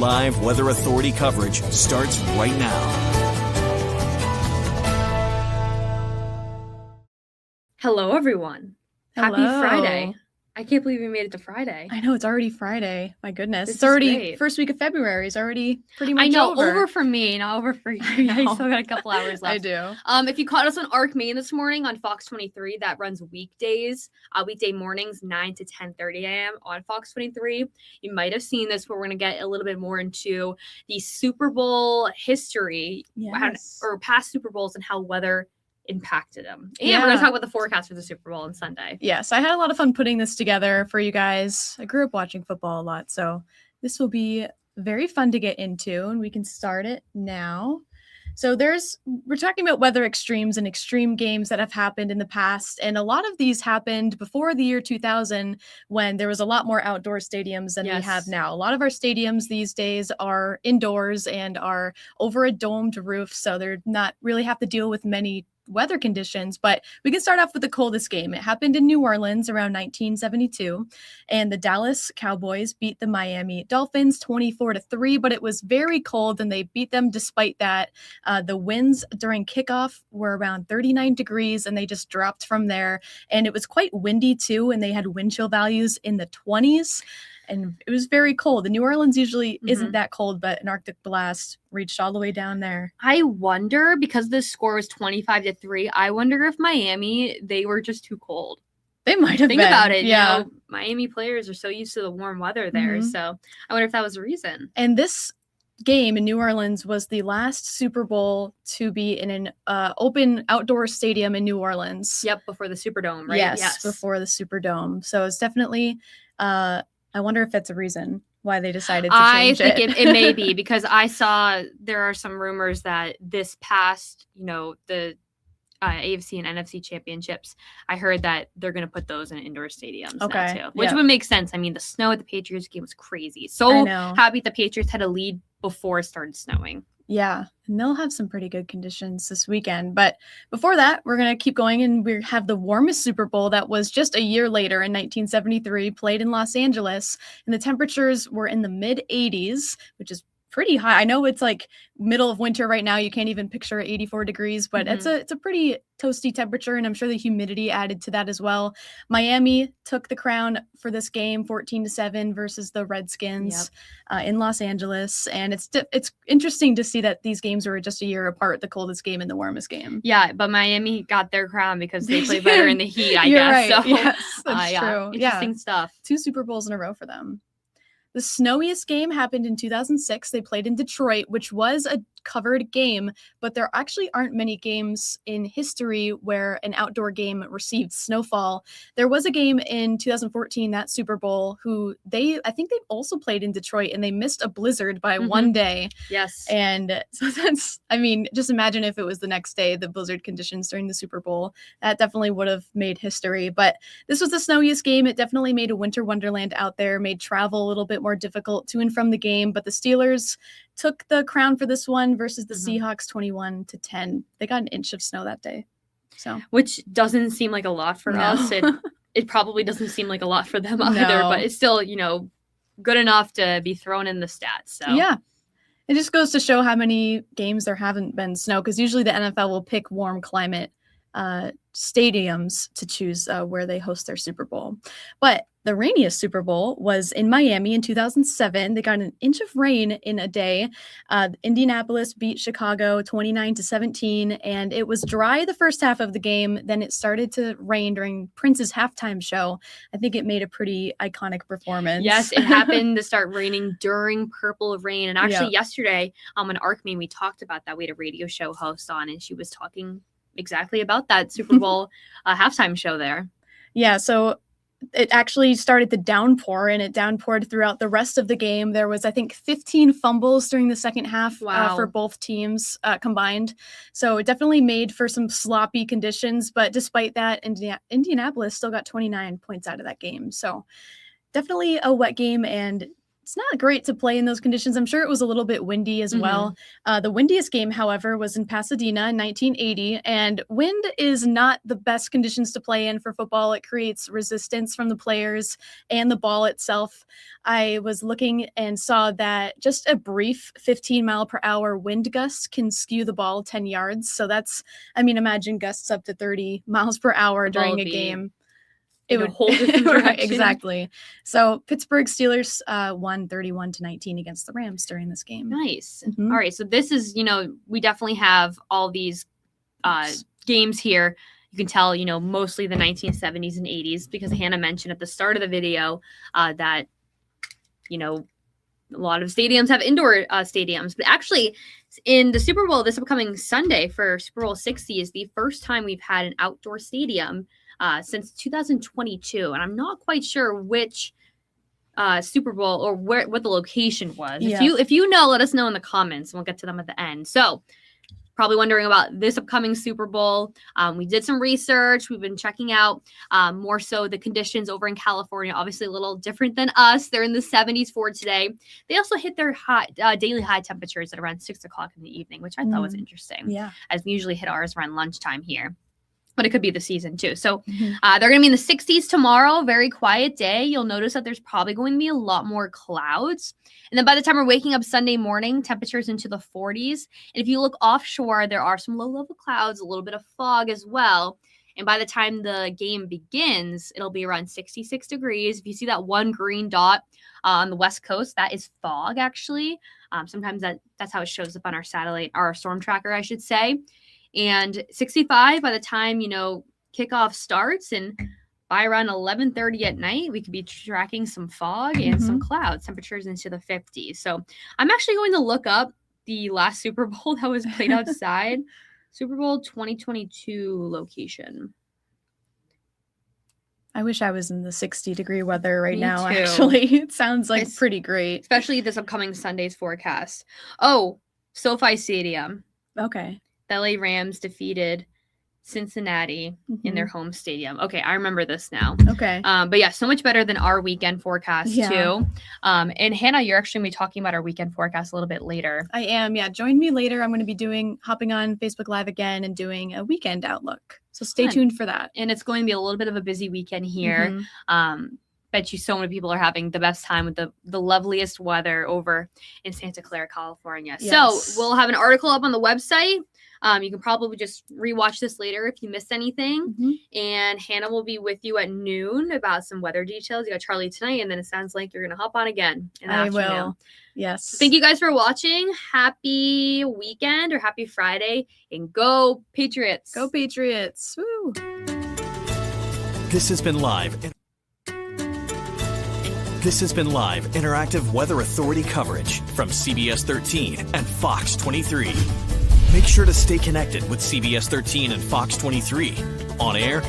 Live Weather Authority coverage starts right now. Hello, everyone. Hello. Happy Friday. I can't believe we made it to Friday. I know, it's already Friday. My goodness. This It's already great. first week of February. It's already pretty much I know, over for me, not over for you. I I know. still got a couple hours left. I do. If you caught us on Arc Main this morning on Fox 23, that runs weekdays, weekday mornings, 9 to 10:30 a.m. on Fox 23. You might have seen this, but we're going to get a little bit more into the Super Bowl history or past Super Bowls and how weather impacted them. And we're going to talk about the forecast for the Super Bowl on Sunday. Yes, I had a lot of fun putting this together for you guys. I grew up watching football a lot, so this will be very fun to get into, and we can start it now. So we're talking about weather extremes and extreme games that have happened in the past, and a lot of these happened before the year 2000 when there was a lot more outdoor stadiums than we have now. A lot of our stadiums these days are indoors and are over a domed roof, so they're not really have to deal with many weather conditions. But we can start off with the coldest game. It happened in New Orleans around 1972, and the Dallas Cowboys beat the Miami Dolphins 24-3, but it was very cold and they beat them despite that. The winds during kickoff were around 39 degrees and they just dropped from there, and it was quite windy too, and they had wind chill values in the 20s. And it was very cold. The New Orleans usually isn't that cold, but an Arctic blast reached all the way down there. I wonder, because the score was 25-3, I wonder if Miami, they were just too cold. They might have Think been. about it. Yeah. You know, Miami players are so used to the warm weather there. So I wonder if that was the reason. And this game in New Orleans was the last Super Bowl to be in an open outdoor stadium in New Orleans. Yep, before the Superdome, right? Yes, before the Superdome. So it's definitely... I wonder if that's a reason why they decided to change it. I think it may be, because I saw there are some rumors that this past, the AFC and NFC championships, I heard that they're going to put those in indoor stadiums now too, which would make sense. I mean, the snow at the Patriots game was crazy. So happy the Patriots had a lead before it started snowing. Yeah, and they'll have some pretty good conditions this weekend. But before that, we're going to keep going, and we have the warmest Super Bowl that was just a year later in 1973, played in Los Angeles, and the temperatures were in the mid-80s, which is pretty high. I know it's like middle of winter right now. You can't even picture 84 degrees, but it's a pretty toasty temperature, and I'm sure the humidity added to that as well. Miami took the crown for this game, 14-7 versus the Redskins in Los Angeles, and it's interesting to see that these games were just a year apart, the coldest game and the warmest game. Yeah, but Miami got their crown because they play better in the heat, I guess. Right. So, yes, that's true. Interesting stuff. 2 Super Bowls in a row for them. The snowiest game happened in 2006. They played in Detroit, which was a covered game, but there actually aren't many games in history where an outdoor game received snowfall. There was a game in 2014, that Super Bowl, I think they also played in Detroit, and they missed a blizzard by 1 day. Yes. And so just imagine if it was the next day, the blizzard conditions during the Super Bowl. That definitely would have made history. But this was the snowiest game. It definitely made a winter wonderland out there, made travel a little bit more difficult to and from the game. But the Steelers took the crown for this one versus the Seahawks 21-10. They got an inch of snow that day. So, which doesn't seem like a lot for us. It probably doesn't seem like a lot for them either, but it's still, good enough to be thrown in the stats. So yeah. It just goes to show how many games there haven't been snow, because usually the NFL will pick warm climate stadiums to choose where they host their Super Bowl. But the rainiest Super Bowl was in Miami in 2007. They got an inch of rain in a day. Indianapolis beat Chicago 29-17, and it was dry the first half of the game. Then it started to rain during Prince's halftime show. I think it made a pretty iconic performance. Yes, it happened to start raining during Purple Rain. And actually yesterday on Arc Main, we talked about that. We had a radio show host on, and she was talking exactly about that Super Bowl halftime show there. Yeah, so it actually started to downpour, and it downpoured throughout the rest of the game. There was, I think, 15 fumbles during the second half for both teams combined. So it definitely made for some sloppy conditions. But despite that, Indianapolis still got 29 points out of that game. So definitely a wet game, and it's not great to play in those conditions. I'm sure it was a little bit windy as well. The windiest game, however, was in Pasadena in 1980, and wind is not the best conditions to play in for football. It creates resistance from the players and the ball itself. I was looking and saw that just a brief 15-mile-per-hour wind gust can skew the ball 10 yards. So that's, I mean, imagine gusts up to 30 miles per hour during a game. It would hold different direction. Right, exactly. So Pittsburgh Steelers won 31-19 against the Rams during this game. Nice. All right. So this is, we definitely have all these games here. You can tell, mostly the 1970s and 80s, because Hannah mentioned at the start of the video that, a lot of stadiums have indoor stadiums. But actually, in the Super Bowl this upcoming Sunday for Super Bowl 60 is the first time we've had an outdoor stadium since 2022, and I'm not quite sure which Super Bowl or what the location was. Yeah. If you know, let us know in the comments, and we'll get to them at the end. So, probably wondering about this upcoming Super Bowl. We did some research. We've been checking out more so the conditions over in California. Obviously, a little different than us. They're in the 70s for today. They also hit their daily high temperatures at around 6 o'clock in the evening, which I thought was interesting. Yeah, as we usually hit ours around lunchtime here. But it could be the season too. So they're going to be in the 60s tomorrow. Very quiet day. You'll notice that there's probably going to be a lot more clouds. And then by the time we're waking up Sunday morning, temperatures into the 40s. And if you look offshore, there are some low-level clouds, a little bit of fog as well. And by the time the game begins, it'll be around 66 degrees. If you see that one green dot on the West Coast, that is fog, actually. Sometimes that's how it shows up on our satellite, our storm tracker, I should say. And 65 by the time, kickoff starts, and by around 11:30 at night, we could be tracking some fog and some clouds, temperatures into the 50s. So I'm actually going to look up the last Super Bowl that was played outside, Super Bowl 2022 location. I wish I was in the 60-degree weather right Me now, too. actually. It sounds like pretty great. Especially this upcoming Sunday's forecast. Oh, SoFi Stadium. Okay. The LA Rams defeated Cincinnati in their home stadium. Okay, I remember this now. Okay. But yeah, so much better than our weekend forecast too. And Hannah, you're actually going to be talking about our weekend forecast a little bit later. I am. Yeah. Join me later. I'm going to be hopping on Facebook Live again and doing a weekend outlook. So stay tuned for that. And it's going to be a little bit of a busy weekend here. Bet you so many people are having the best time with the loveliest weather over in Santa Clara, California. Yes. So we'll have an article up on the website. You can probably just rewatch this later if you missed anything. And Hannah will be with you at noon about some weather details. You got Charlie tonight, and then it sounds like you're going to hop on again in the afternoon. Will. Yes. Thank you guys for watching. Happy weekend or happy Friday, and go Patriots. Go Patriots. Woo. This has been live. This has been live interactive Weather Authority coverage from CBS 13 and Fox 23. Make sure to stay connected with CBS 13 and Fox 23 on air,